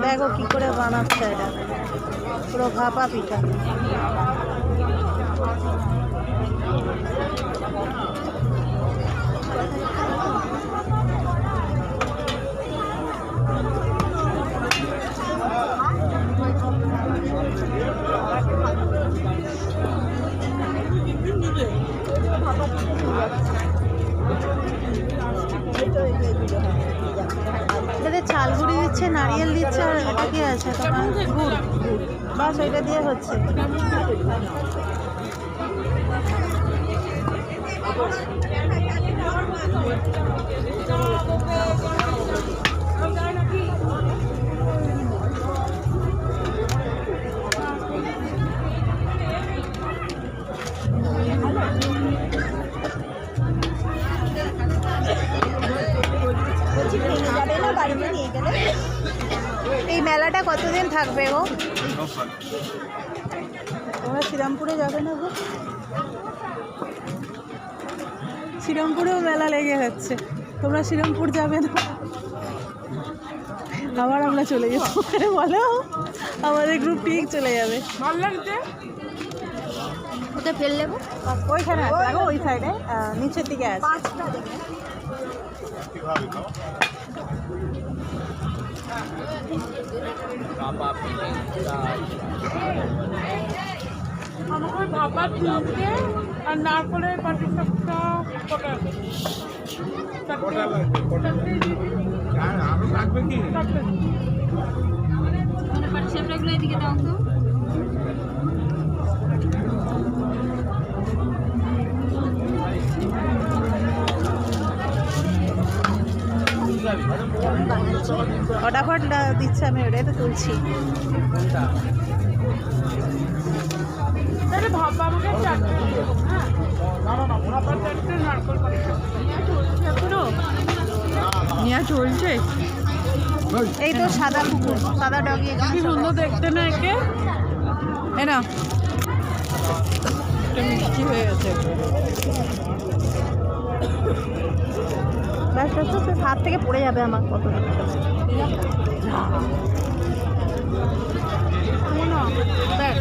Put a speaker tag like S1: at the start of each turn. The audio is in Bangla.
S1: দেখো কি করে বানাচ্ছে এটা, পুরো ভাপা পিঠা। এটাতে চালগুড়ি দিচ্ছে, নারিয়েল দিচ্ছে, আর এটা কি আছে তোমার গুড়, বাস ওইটা দিয়ে হচ্ছে। এই মেলাটা কতদিন থাকবে গো? তোমরা শ্রীরামপুরে যাবে না গো? শ্রীরামপুরেও মেলা লেগে যাচ্ছে, তোমরা শ্রীরামপুর যাবে না? আবার আমরা চলে যাবো, বলো আমাদের গ্রুপ ঠিক চলে যাবে।
S2: ওটা ফেললে
S1: ওইখানে আছে, ওই সাইডে নিচের দিকে আছে।
S3: আমাকে ভাপা তিনটে আর নারকলের পাটিসাপটা
S2: পাটিসাপটাগুলো এদিকে দাও তো।
S1: ফটাফট দিচ্ছে, আমি ওটাই তো তুলছি।
S3: ভাপা আমাকে চারটে হ্যাঁ, ভাপা চারটে নারকল পাটিসাপটা নিয়ে চলছে।
S1: এই তো সাদা কুকুর, সাদা ডগি,
S3: কি সুন্দর দেখতে না একে। এ না মিষ্টি হয়ে গেছে।
S1: ব্যাস ব্যাস ব্যাস, হাত থেকে পড়ে যাবে আমার কত।
S3: দেখ